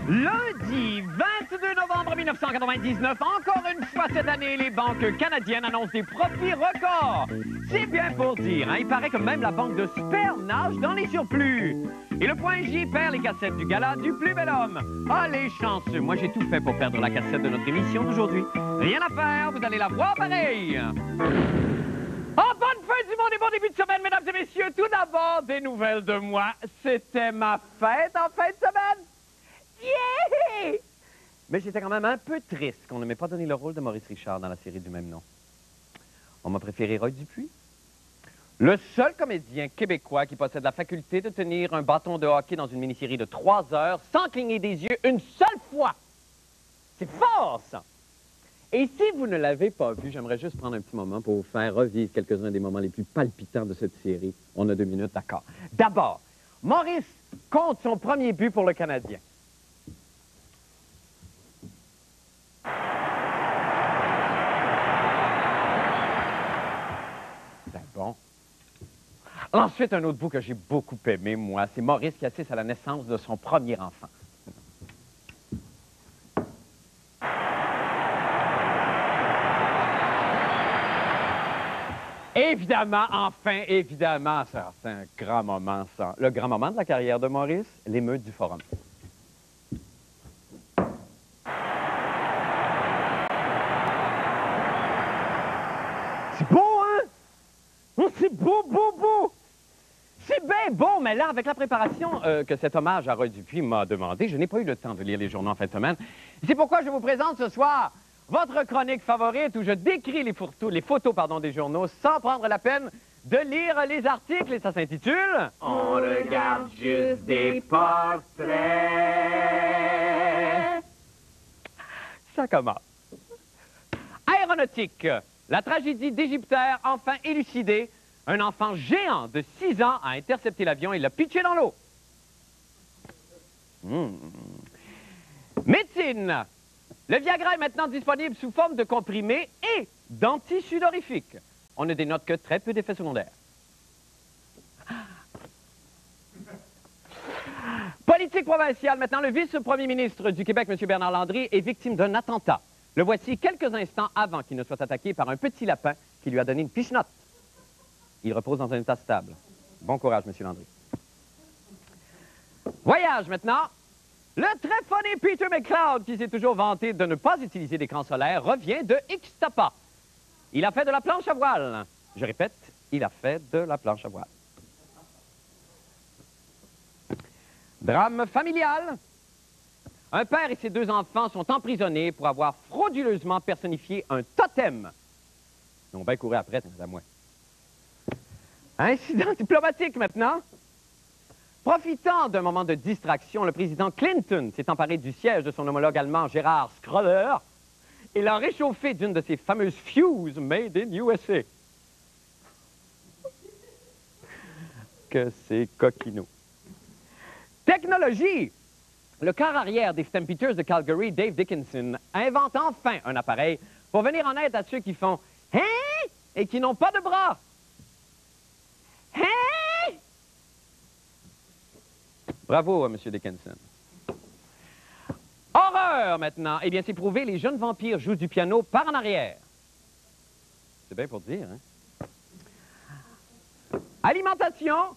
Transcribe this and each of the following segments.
Lundi 22 novembre 1999, encore une fois cette année, les banques canadiennes annoncent des profits records. C'est bien pour dire, hein? Il paraît que même la banque de sperme nage dans les surplus. Et le point J perd les cassettes du gala du plus bel homme. Ah, les chanceux, moi j'ai tout fait pour perdre la cassette de notre émission d'aujourd'hui. Rien à faire, vous allez la voir pareil. Oh, bonne fin du monde et bon début de semaine, mesdames et messieurs. Tout d'abord, des nouvelles de moi. C'était ma fête en fin de semaine. Yeah! Mais j'étais quand même un peu triste qu'on ne m'ait pas donné le rôle de Maurice Richard dans la série du même nom. On m'a préféré Roy Dupuis. Le seul comédien québécois qui possède la faculté de tenir un bâton de hockey dans une mini-série de 3 heures sans cligner des yeux une seule fois. C'est fort, ça! Et si vous ne l'avez pas vu, j'aimerais juste prendre un petit moment pour vous faire revivre quelques-uns des moments les plus palpitants de cette série. On a 2 minutes, d'accord. D'abord, Maurice compte son premier but pour le Canadien. Ben bon. Ensuite, un autre bout que j'ai beaucoup aimé, moi, c'est Maurice qui assiste à la naissance de son premier enfant. Évidemment, enfin, évidemment, ça, c'est un grand moment, ça. Le grand moment de la carrière de Maurice, l'émeute du Forum. C'est beau, hein? Oh, c'est beau, beau, beau! C'est bien beau, mais là, avec la préparation que cet hommage à Roy Dupuis m'a demandé, je n'ai pas eu le temps de lire les journaux en fin de semaine. C'est pourquoi je vous présente ce soir votre chronique favorite où je décris les photos des journaux sans prendre la peine de lire les articles et ça s'intitule « On regarde juste des portraits ». Ça commence. Aéronautique. La tragédie d'Égyptaire enfin élucidée. Un enfant géant de 6 ans a intercepté l'avion et l'a pitché dans l'eau. Médecine. Le Viagra est maintenant disponible sous forme de comprimé et d'antisudorifique. On ne dénote que très peu d'effets secondaires. Politique provinciale. Maintenant, le vice-premier ministre du Québec, M. Bernard Landry, est victime d'un attentat. Le voici quelques instants avant qu'il ne soit attaqué par un petit lapin qui lui a donné une pichenotte. Il repose dans un état stable. Bon courage, M. Landry. Voyage maintenant. Le très funny Peter McLeod, qui s'est toujours vanté de ne pas utiliser d'écran solaire, revient de Ixtapa. Il a fait de la planche à voile. Je répète, il a fait de la planche à voile. Drame familial. Un père et ses 2 enfants sont emprisonnés pour avoir frauduleusement personnifié un totem. Ils ont bien couru après, à moi. Incident diplomatique maintenant. Profitant d'un moment de distraction, le président Clinton s'est emparé du siège de son homologue allemand Gerhard Schröder et l'a réchauffé d'une de ses fameuses fuses made in USA. Que c'est coquinou. Technologie. Le quart arrière des Stampeders de Calgary, Dave Dickinson, invente enfin un appareil pour venir en aide à ceux qui font « Hein? » et qui n'ont pas de bras. Hein? Bravo, M. Dickinson. Horreur, maintenant. Eh bien, c'est prouvé, les jeunes vampires jouent du piano par en arrière. C'est bien pour dire, hein? Alimentation.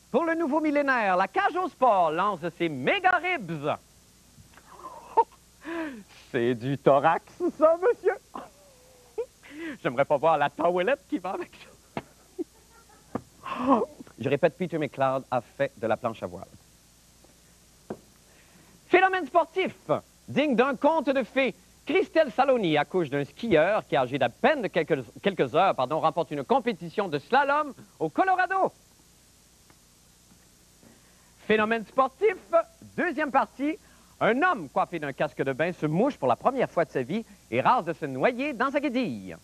Pour le nouveau millénaire, la cage au sport lance ses méga ribs. C'est du thorax, ça, monsieur. J'aimerais pas voir la towelette qui va avec ça. Je répète, Peter McLeod a fait de la planche à voile. Phénomène sportif, digne d'un conte de fées. Christelle Saloni accouche d'un skieur qui, âgé d'à peine de quelques heures, remporte une compétition de slalom au Colorado. Phénomène sportif, deuxième partie. Un homme coiffé d'un casque de bain se mouche pour la première fois de sa vie et rase de se noyer dans sa guédille.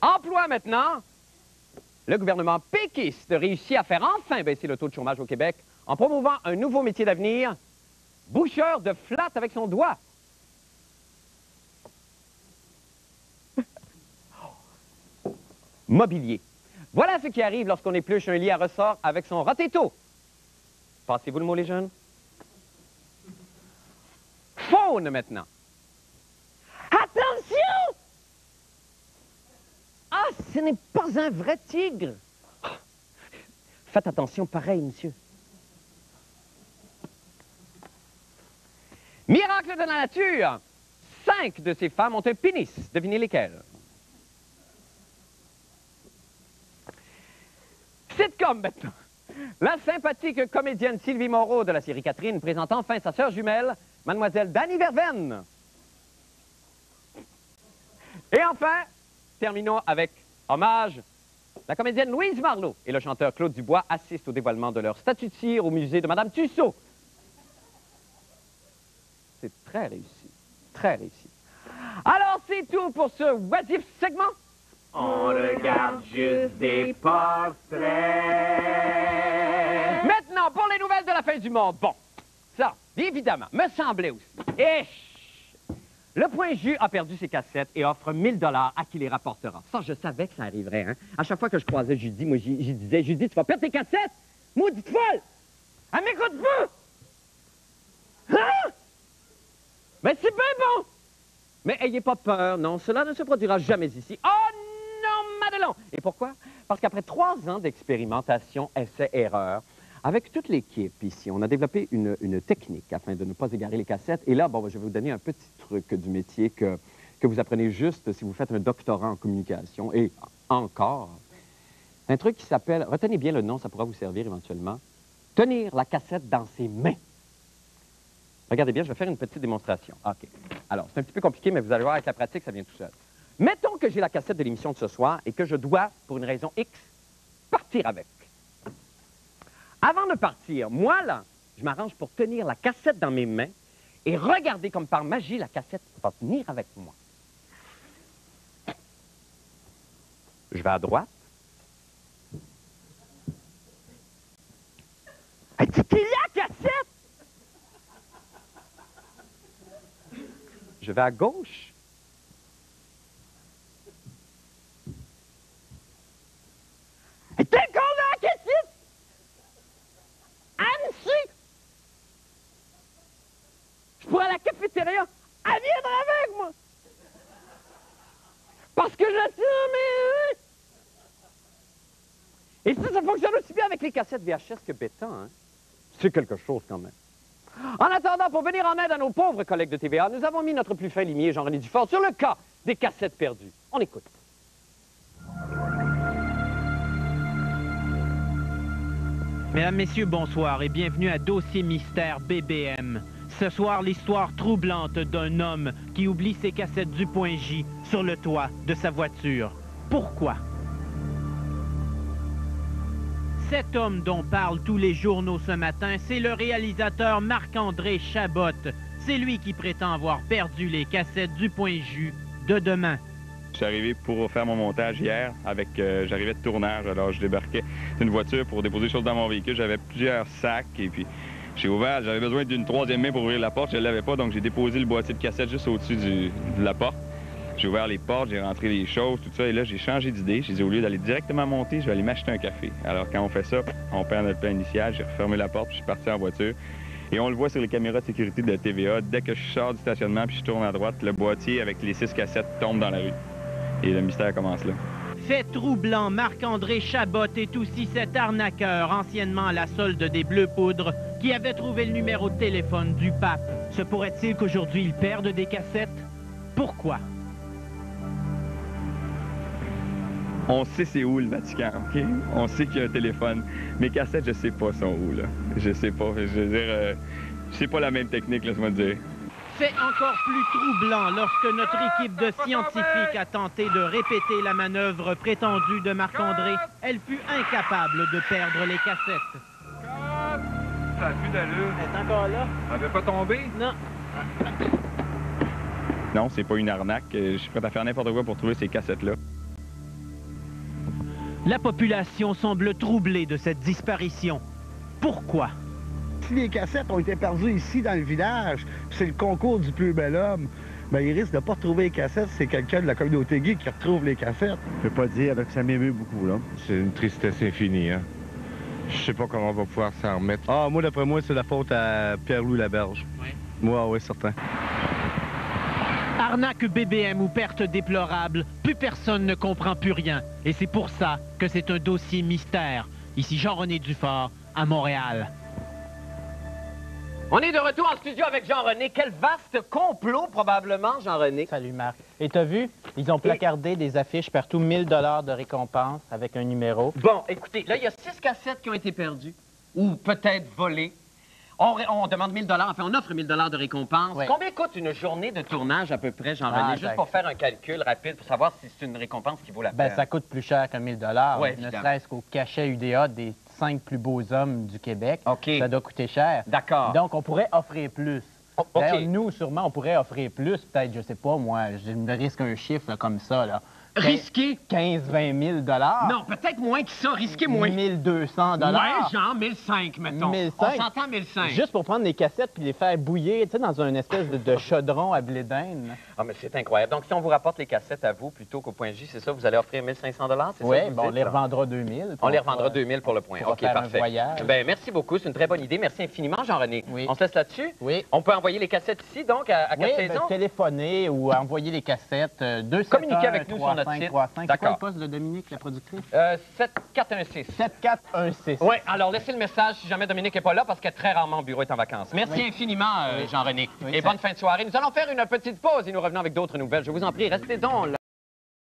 Emploi maintenant. Le gouvernement péquiste réussit à faire enfin baisser le taux de chômage au Québec en promouvant un nouveau métier d'avenir, boucheur de flatte avec son doigt. Mobilier. Voilà ce qui arrive lorsqu'on épluche un lit à ressort avec son rotéto. Passez-vous le mot, les jeunes? Faune, maintenant. Attention! Ah, ce n'est pas un vrai tigre. Faites attention, pareil, monsieur. Miracle de la nature! 5 de ces femmes ont un pénis. Devinez lesquelles? Sitcom, maintenant. La sympathique comédienne Sylvie Moreau de la série Catherine présente enfin sa sœur jumelle, Mademoiselle Dany Verveine. Et enfin, terminons avec hommage. La comédienne Louise Marleau et le chanteur Claude Dubois assistent au dévoilement de leur statue de cire au musée de Madame Tussaud. C'est très réussi. Très réussi. Alors, c'est tout pour ce oisif segment. On regarde juste des portraits. Maintenant, pour les nouvelles de la fin du monde. Bon, ça, évidemment, me semblait aussi. Et le Point J a perdu ses cassettes et offre 1000 $ à qui les rapportera. Ça, je savais que ça arriverait, hein. À chaque fois que je croisais Judy, moi, j'y disais, Judy, tu vas perdre tes cassettes? Maudite folle! Elle m'écoute pas! Hein? Mais c'est bien bon! Mais ayez pas peur, non, cela ne se produira jamais ici. Oh non, Madelon! Et pourquoi? Parce qu'après 3 ans d'expérimentation, essais-erreurs, avec toute l'équipe ici, on a développé une technique afin de ne pas égarer les cassettes. Et là, bon, je vais vous donner un petit truc du métier que vous apprenez juste si vous faites un doctorat en communication. Et encore, un truc qui s'appelle, retenez bien le nom, ça pourra vous servir éventuellement, tenir la cassette dans ses mains. Regardez bien, je vais faire une petite démonstration. OK. Alors, c'est un petit peu compliqué, mais vous allez voir, avec la pratique, ça vient tout seul. Mettons que j'ai la cassette de l'émission de ce soir et que je dois, pour une raison X, partir avec. Avant de partir, moi, là, je m'arrange pour tenir la cassette dans mes mains et regarder comme par magie, la cassette va venir avec moi. Je vais à droite. Est-ce qu'il y a la cassette? Je vais à gauche. Et t'es con là, qu'est-ce que c'est? Annecy! Je pourrais à la cafétéria. Elle viendra avec moi. Parce que je sais, mais... Et ça fonctionne aussi bien avec les cassettes VHS que bêta, hein? C'est quelque chose quand même. En attendant, pour venir en aide à nos pauvres collègues de TVA, nous avons mis notre plus fin limier, Jean-René Dufort, sur le cas des cassettes perdues. On écoute. Mesdames, Messieurs, bonsoir et bienvenue à Dossier Mystère BBM. Ce soir, l'histoire troublante d'un homme qui oublie ses cassettes du Point J sur le toit de sa voiture. Pourquoi? Cet homme dont parlent tous les journaux ce matin, c'est le réalisateur Marc-André Chabot. C'est lui qui prétend avoir perdu les cassettes du Point J de demain. Je suis arrivé pour faire mon montage hier, j'arrivais de tournage, alors je débarquais d'une voiture pour déposer des choses dans mon véhicule. J'avais plusieurs sacs et puis j'ai ouvert, j'avais besoin d'une 3e main pour ouvrir la porte, je ne l'avais pas, donc j'ai déposé le boîtier de cassette juste au-dessus de la porte. J'ai ouvert les portes, j'ai rentré les choses, tout ça, et là, j'ai changé d'idée. J'ai dit, au lieu d'aller directement monter, je vais aller m'acheter un café. Alors, quand on fait ça, on perd notre plan initial, j'ai refermé la porte, puis je suis parti en voiture. Et on le voit sur les caméras de sécurité de la TVA. Dès que je sors du stationnement, puis je tourne à droite, le boîtier avec les 6 cassettes tombe dans la rue. Et le mystère commence là. Fait troublant, Marc-André Chabot est aussi cet arnaqueur, anciennement à la solde des Bleus Poudres, qui avait trouvé le numéro de téléphone du pape. Se pourrait-il qu'aujourd'hui, il perde des cassettes? Pourquoi? On sait c'est où le Vatican, OK? On sait qu'il y a un téléphone. Mes cassettes, je sais pas sont où, là. Je sais pas. Je veux dire, c'est pas la même technique, laisse-moi te dire. Fait encore plus troublant lorsque notre équipe de scientifiques a tenté de répéter la manœuvre prétendue de Marc-André. Elle fut incapable de perdre les cassettes. Ça a plus d'allure. Elle est encore là? Elle avait pas tombé? Non. Non, c'est pas une arnaque. Je suis prêt à faire n'importe quoi pour trouver ces cassettes-là. La population semble troublée de cette disparition. Pourquoi? Si les cassettes ont été perdues ici dans le village, c'est le concours du plus bel homme, bien, il risque de ne pas retrouver les cassettes, c'est quelqu'un de la communauté gay qui retrouve les cassettes. Je peux pas dire que ça m'émeut beaucoup, là. C'est une tristesse infinie, hein? Je sais pas comment on va pouvoir s'en remettre. Ah, moi, d'après moi, c'est la faute à Pierre-Louis Laberge. Oui. Moi, oui, certain. Arnaque BBM ou perte déplorable, plus personne ne comprend plus rien. Et c'est pour ça que c'est un dossier mystère. Ici Jean-René Dufort, à Montréal. On est de retour en studio avec Jean-René. Quel vaste complot, probablement, Jean-René. Salut Marc. Et t'as vu? Ils ont placardé des affiches partout, 1000 $ de récompense avec un numéro. Bon, écoutez, là, il y a 6 cassettes qui ont été perdues, ou peut-être volées. On demande 1000 $, enfin, on offre 1000 $ de récompense. Oui. Combien coûte une journée de tournage à peu près, Jean-René? Juste pour faire un calcul rapide, pour savoir si c'est une récompense qui vaut la peine. Ben, ça coûte plus cher que 1000 $. Oui, ne évidemment. serait-ce qu'au cachet UDA des 5 plus beaux hommes du Québec. OK. Ça doit coûter cher. D'accord. Donc, on pourrait offrir plus. OK. D'ailleurs, nous, sûrement, on pourrait offrir plus. Peut-être, je sais pas, moi, je me risque un chiffre là, comme ça, là. Risqué? 15-20 000 $. Non, peut-être moins que ça. Risqué moins. 1200 $. Ouais, genre 1005, mettons. 1005. On s'entend 1005. Juste pour prendre les cassettes puis les faire bouillir, tu sais, dans une espèce de chaudron à blé d'Inde. Ah, mais c'est incroyable. Donc, si on vous rapporte les cassettes à vous plutôt qu'au point J, c'est ça, vous allez offrir 1500 $, c'est Oui, ça? que vous bon, on dites, les là? revendra 2000. On les revendra 2000 pour le point. pour OK, faire un parfait. voyage. Ben, merci beaucoup. C'est une très bonne idée. Merci infiniment, Jean-René. Oui. On se laisse là-dessus? Oui. On peut envoyer les cassettes ici, donc, à Oui, Cap-Saison? téléphoner ou envoyer les cassettes. 271 Communiquez avec nous sur notre site. 3535. C'est quoi D'accord. le poste de Dominique, la productrice? 7416. 7416. Oui, alors laissez le message si jamais Dominique n'est pas là, parce que très rarement, le bureau est en vacances. Merci Oui. infiniment, Jean-René. Oui, Et ça- bonne fin de soirée. Nous allons faire une petite pause et nous revenons avec d'autres nouvelles. Je vous en prie, restez donc là.